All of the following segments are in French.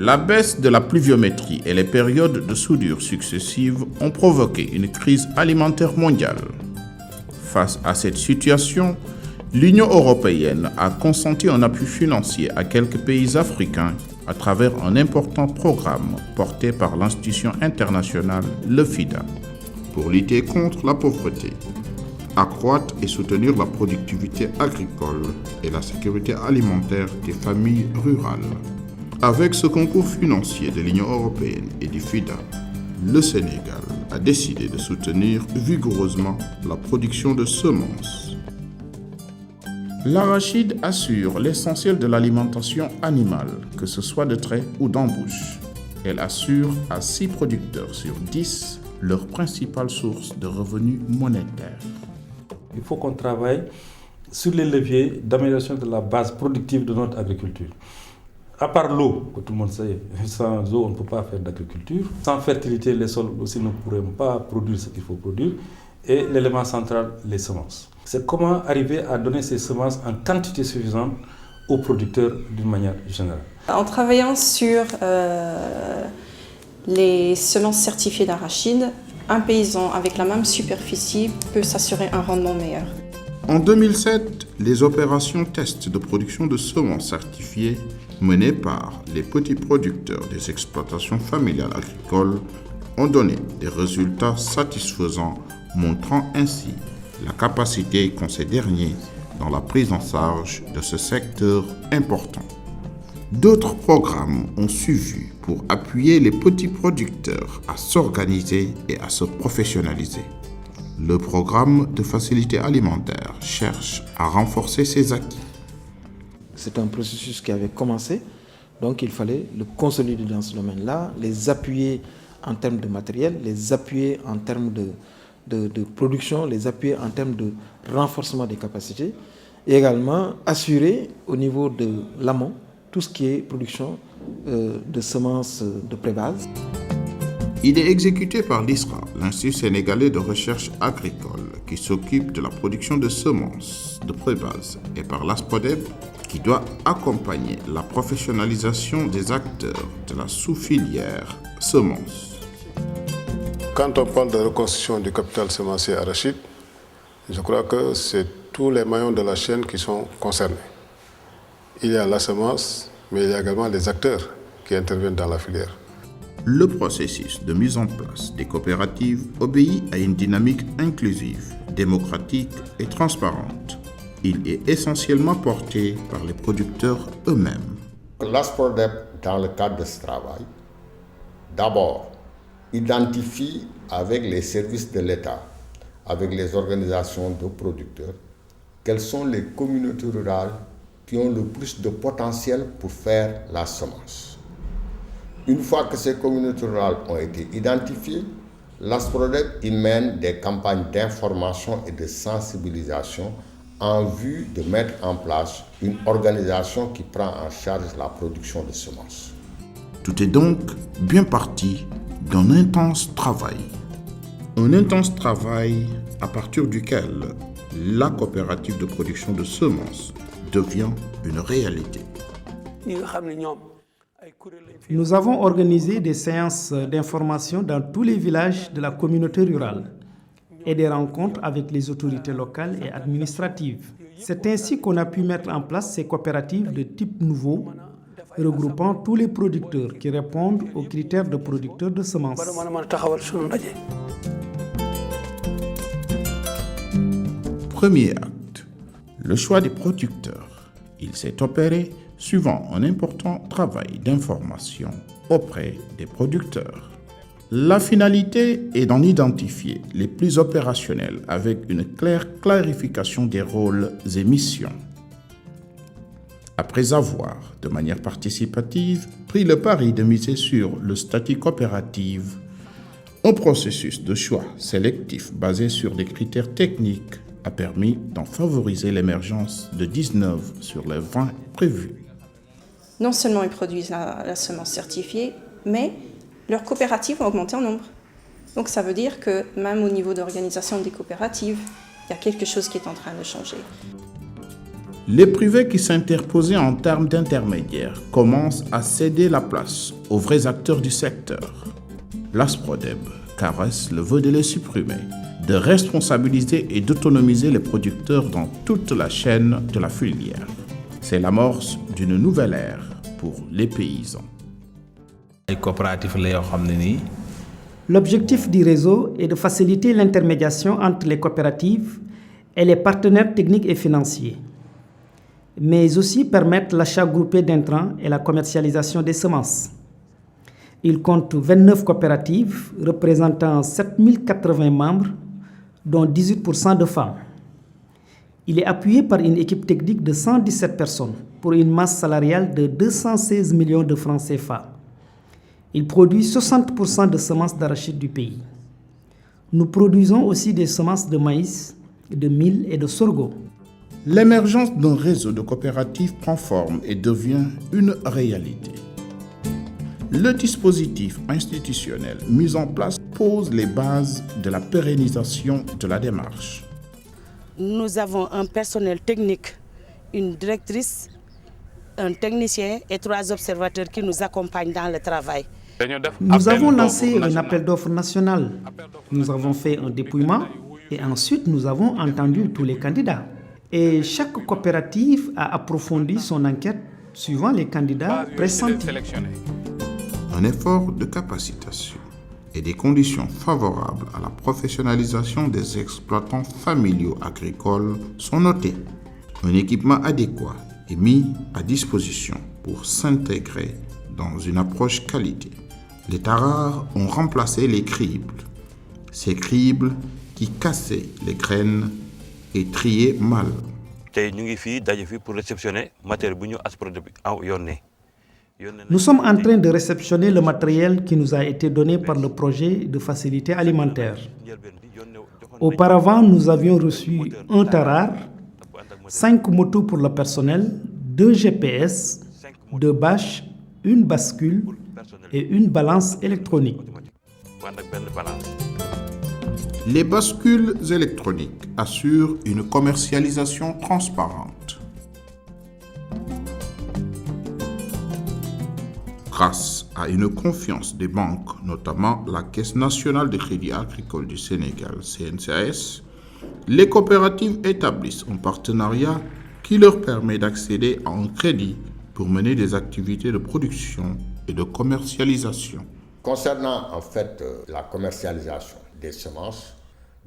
La baisse de la pluviométrie et les périodes de soudure successives ont provoqué une crise alimentaire mondiale. Face à cette situation, l'Union européenne a consenti un appui financier à quelques pays africains à travers un important programme porté par l'institution internationale, le FIDA, pour lutter contre la pauvreté, accroître et soutenir la productivité agricole et la sécurité alimentaire des familles rurales. Avec ce concours financier de l'Union européenne et du FIDA, le Sénégal a décidé de soutenir vigoureusement la production de semences. L'arachide assure l'essentiel de l'alimentation animale, que ce soit de trait ou d'embouche. Elle assure à 6 producteurs sur 10 leur principale source de revenus monétaires. Il faut qu'on travaille sur les leviers d'amélioration de la base productive de notre agriculture. À part l'eau, que tout le monde sait, sans eau on ne peut pas faire d'agriculture. Sans fertilité, les sols aussi ne pourront pas produire ce qu'il faut produire. Et l'élément central, les semences. C'est comment arriver à donner ces semences en quantité suffisante aux producteurs d'une manière générale. En travaillant sur les semences certifiées d'arachide, un paysan avec la même superficie peut s'assurer un rendement meilleur. En 2007, les opérations tests de production de semences certifiées menées par les petits producteurs des exploitations familiales agricoles ont donné des résultats satisfaisants, montrant ainsi la capacité qu'ont ces derniers dans la prise en charge de ce secteur important. D'autres programmes ont suivi pour appuyer les petits producteurs à s'organiser et à se professionnaliser. Le programme de facilité alimentaire cherche à renforcer ses acquis. C'est un processus qui avait commencé, donc il fallait le consolider dans ce domaine-là, les appuyer en termes de matériel, les appuyer en termes de production, les appuyer en termes de renforcement des capacités et également assurer au niveau de l'amont tout ce qui est production de semences de pré-base. Il est exécuté par l'ISRA, l'Institut sénégalais de recherche agricole, qui s'occupe de la production de semences de pré-base, et par l'ASPODEB, qui doit accompagner la professionnalisation des acteurs de la sous-filière semences. Quand on parle de reconstruction du capital semencier arachide, je crois que c'est tous les maillons de la chaîne qui sont concernés. Il y a la semence, mais il y a également les acteurs qui interviennent dans la filière. Le processus de mise en place des coopératives obéit à une dynamique inclusive, démocratique et transparente. Il est essentiellement porté par les producteurs eux-mêmes. L'ASPODEB, dans le cadre de ce travail, d'abord, identifie avec les services de l'État, avec les organisations de producteurs, quelles sont les communautés rurales qui ont le plus de potentiel pour faire la semence. Une fois que ces communautés rurales ont été identifiées, l'ASPRODEB y mène des campagnes d'information et de sensibilisation en vue de mettre en place une organisation qui prend en charge la production de semences. Tout est donc bien parti d'un intense travail. Un intense travail à partir duquel la coopérative de production de semences devient une réalité. Nous avons organisé des séances d'information dans tous les villages de la communauté rurale et des rencontres avec les autorités locales et administratives. C'est ainsi qu'on a pu mettre en place ces coopératives de type nouveau, regroupant tous les producteurs qui répondent aux critères de producteurs de semences. Premier acte, le choix des producteurs. Il s'est opéré suivant un important travail d'information auprès des producteurs. La finalité est d'en identifier les plus opérationnels avec une claire clarification des rôles et missions. Après avoir, de manière participative, pris le pari de miser sur le statut coopératif, un processus de choix sélectif basé sur des critères techniques a permis d'en favoriser l'émergence de 19 sur les 20 prévus. Non seulement ils produisent la semence certifiée, mais leurs coopératives ont augmenté en nombre. Donc ça veut dire que même au niveau d'organisation des coopératives, il y a quelque chose qui est en train de changer. Les privés qui s'interposaient en termes d'intermédiaires commencent à céder la place aux vrais acteurs du secteur. L'Asprodeb caresse le vœu de les supprimer, de responsabiliser et d'autonomiser les producteurs dans toute la chaîne de la filière. C'est l'amorce d'une nouvelle ère pour les paysans. L'objectif du réseau est de faciliter l'intermédiation entre les coopératives et les partenaires techniques et financiers, mais aussi permettre l'achat groupé d'intrants et la commercialisation des semences. Il compte 29 coopératives représentant 7080 membres, dont 18% de femmes. Il est appuyé par une équipe technique de 117 personnes pour une masse salariale de 216 millions de francs CFA. Il produit 60% de semences d'arachide du pays. Nous produisons aussi des semences de maïs, de mil et de sorgho. L'émergence d'un réseau de coopératives prend forme et devient une réalité. Le dispositif institutionnel mis en place pose les bases de la pérennisation de la démarche. Nous avons un personnel technique, une directrice, un technicien et 3 observateurs qui nous accompagnent dans le travail. Nous avons lancé un appel d'offres national. Nous avons fait un dépouillement et ensuite nous avons entendu tous les candidats. Et chaque coopérative a approfondi son enquête suivant les candidats pressentis. Un effort de capacitation et des conditions favorables à la professionnalisation des exploitants familiaux agricoles sont notés. Un équipement adéquat est mis à disposition pour s'intégrer dans une approche qualité. Les taras ont remplacé les cribles. Ces cribles qui cassaient les graines et triaient mal. Nous sommes en train de réceptionner le matériel qui nous a été donné par le projet de facilité alimentaire. Auparavant, nous avions reçu un tarar, 5 motos pour le personnel, 2 GPS, 2 bâches, une bascule et une balance électronique. Les bascules électroniques assurent une commercialisation transparente. Grâce à une confiance des banques, notamment la Caisse nationale de crédit agricole du Sénégal, CNCAS, les coopératives établissent un partenariat qui leur permet d'accéder à un crédit pour mener des activités de production et de commercialisation. Concernant en fait la commercialisation des semences,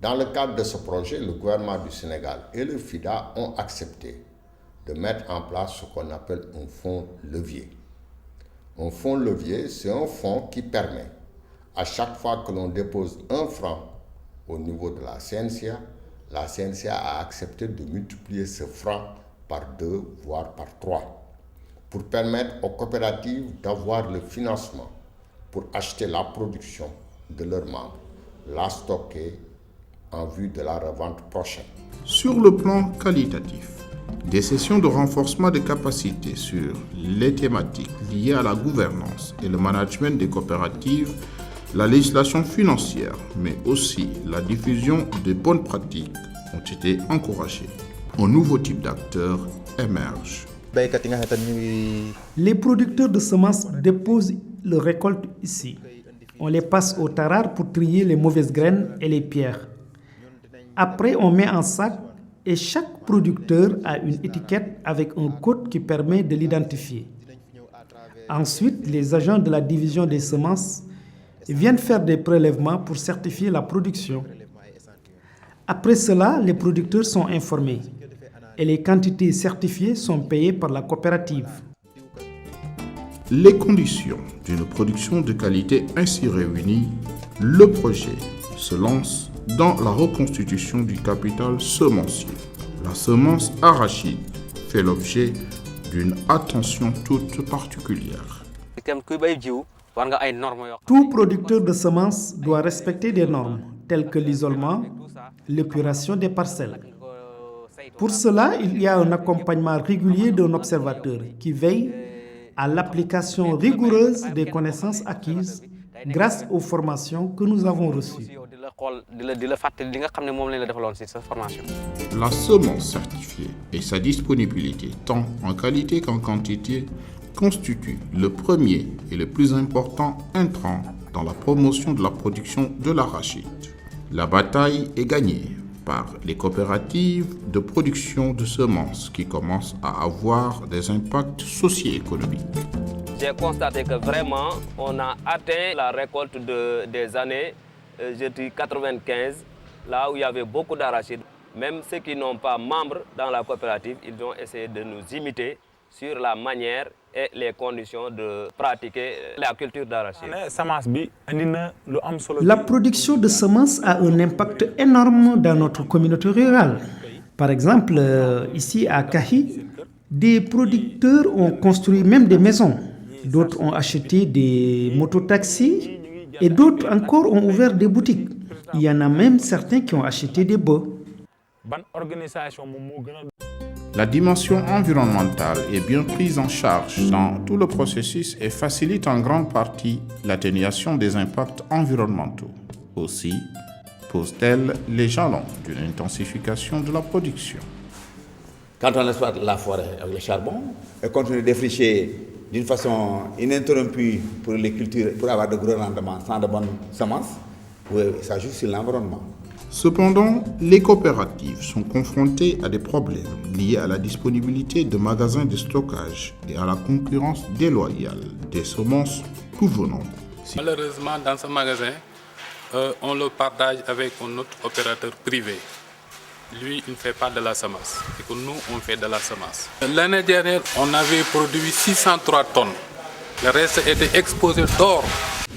dans le cadre de ce projet, le gouvernement du Sénégal et le FIDA ont accepté de mettre en place ce qu'on appelle un fonds levier. Un fonds levier, c'est un fonds qui permet, à chaque fois que l'on dépose 1 franc au niveau de la CNCA a accepté de multiplier ce franc par 2, voire par 3, pour permettre aux coopératives d'avoir le financement pour acheter la production de leurs membres, la stocker en vue de la revente prochaine. Sur le plan qualitatif, des sessions de renforcement des capacités sur les thématiques liées à la gouvernance et le management des coopératives, la législation financière, mais aussi la diffusion des bonnes pratiques ont été encouragées. Un nouveau type d'acteurs émerge. Les producteurs de semences déposent leurs récoltes ici. On les passe au tarar pour trier les mauvaises graines et les pierres. Après, on met en sac et chaque producteur a une étiquette avec un code qui permet de l'identifier. Ensuite, les agents de la division des semences viennent faire des prélèvements pour certifier la production. Après cela, les producteurs sont informés et les quantités certifiées sont payées par la coopérative. Les conditions d'une production de qualité ainsi réunies, le projet se lance dans la reconstitution du capital semencier. La semence arachide fait l'objet d'une attention toute particulière. Tout producteur de semences doit respecter des normes telles que l'isolement, l'épuration des parcelles. Pour cela, il y a un accompagnement régulier d'un observateur qui veille à l'application rigoureuse des connaissances acquises grâce aux formations que nous avons reçues. La semence certifiée et sa disponibilité, tant en qualité qu'en quantité, constituent le premier et le plus important intrant dans la promotion de la production de l'arachide. La bataille est gagnée par les coopératives de production de semences qui commencent à avoir des impacts socio-économiques. J'ai constaté que vraiment, on a atteint la récolte des années, je dis 95, là où il y avait beaucoup d'arachides. Même ceux qui n'ont pas membres dans la coopérative, ils ont essayé de nous imiter sur la manière et les conditions de pratiquer la culture d'arachide. La production de semences a un impact énorme dans notre communauté rurale. Par exemple, ici à Kahi, des producteurs ont construit même des maisons. D'autres ont acheté des mototaxis et d'autres encore ont ouvert des boutiques. Il y en a même certains qui ont acheté des bœufs. La dimension environnementale est bien prise en charge dans tout le processus et facilite en grande partie l'atténuation des impacts environnementaux. Aussi, pose-t-elle les jalons d'une intensification de la production. Quand on exploite la forêt avec le charbon et continue de défricher d'une façon ininterrompue pour les cultures, pour avoir de gros rendements sans de bonnes semences, ça joue sur l'environnement. Cependant, les coopératives sont confrontées à des problèmes liés à la disponibilité de magasins de stockage et à la concurrence déloyale des semences tout venant. Malheureusement, dans ce magasin, on le partage avec un autre opérateur privé. Lui, il ne fait pas de la semence. Et que nous, on fait de la semence. L'année dernière, on avait produit 603 tonnes. Le reste était exposé dehors.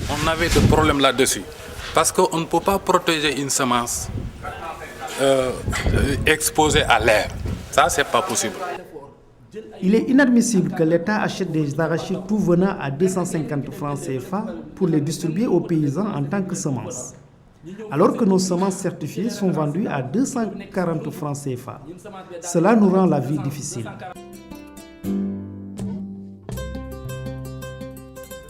On avait des problèmes là-dessus. Parce qu'on ne peut pas protéger une semence exposée à l'air. Ça, c'est pas possible. Il est inadmissible que l'État achète des arachides tout venant à 250 francs CFA pour les distribuer aux paysans en tant que semences. Alors que nos semences certifiées sont vendues à 240 francs CFA. Cela nous rend la vie difficile.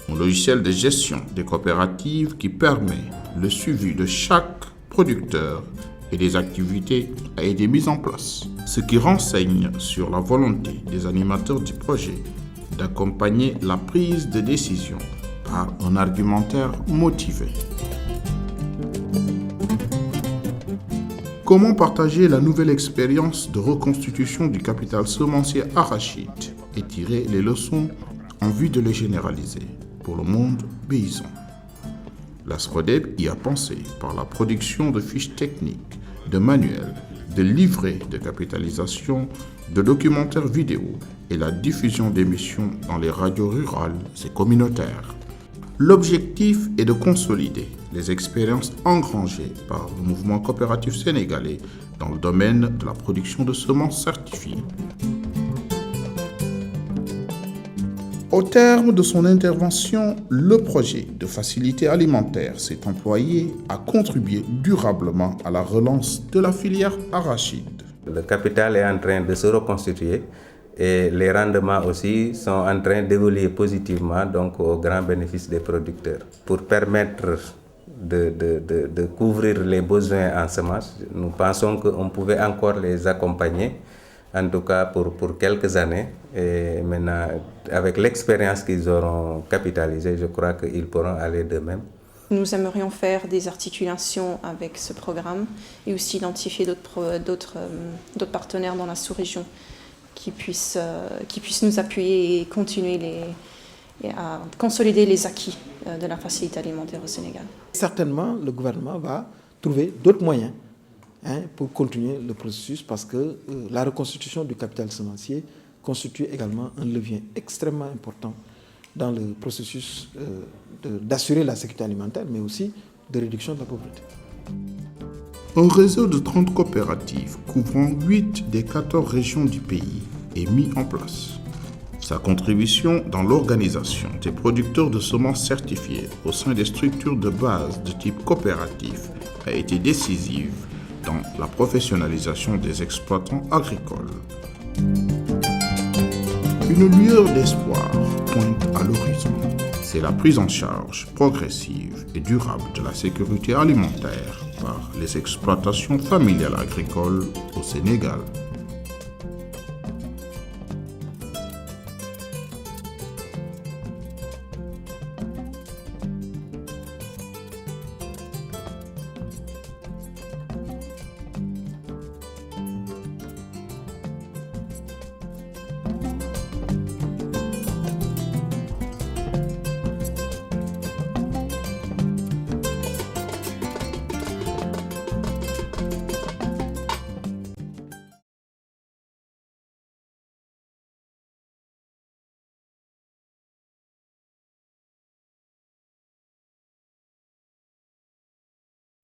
Un logiciel de gestion des coopératives qui permet le suivi de chaque producteur et des activités a été mis en place, ce qui renseigne sur la volonté des animateurs du projet d'accompagner la prise de décision par un argumentaire motivé. Comment partager la nouvelle expérience de reconstitution du capital semencier arachide et tirer les leçons en vue de les généraliser pour le monde paysan? La SRODEB y a pensé par la production de fiches techniques, de manuels, de livrets de capitalisation, de documentaires vidéo et la diffusion d'émissions dans les radios rurales et communautaires. L'objectif est de consolider les expériences engrangées par le mouvement coopératif sénégalais dans le domaine de la production de semences certifiées. Au terme de son intervention, le projet de facilité alimentaire s'est employé à contribuer durablement à la relance de la filière arachide. Le capital est en train de se reconstituer et les rendements aussi sont en train d'évoluer positivement, donc au grand bénéfice des producteurs. Pour permettre de couvrir les besoins en semences, nous pensons qu'on pouvait encore les accompagner, en tout cas pour quelques années. Et maintenant, avec l'expérience qu'ils auront capitalisée, je crois qu'ils pourront aller de même. Nous aimerions faire des articulations avec ce programme et aussi identifier d'autres partenaires dans la sous-région qui puissent nous appuyer et continuer à consolider les acquis de la facilité alimentaire au Sénégal. Certainement, le gouvernement va trouver d'autres moyens pour continuer le processus parce que la reconstitution du capital semencier constitue également un levier extrêmement important dans le processus d'assurer la sécurité alimentaire, mais aussi de réduction de la pauvreté. Un réseau de 30 coopératives couvrant 8 des 14 régions du pays est mis en place. Sa contribution dans l'organisation des producteurs de semences certifiées au sein des structures de base de type coopératif a été décisive dans la professionnalisation des exploitants agricoles. Une lueur d'espoir pointe à l'horizon. C'est la prise en charge progressive et durable de la sécurité alimentaire par les exploitations familiales agricoles au Sénégal.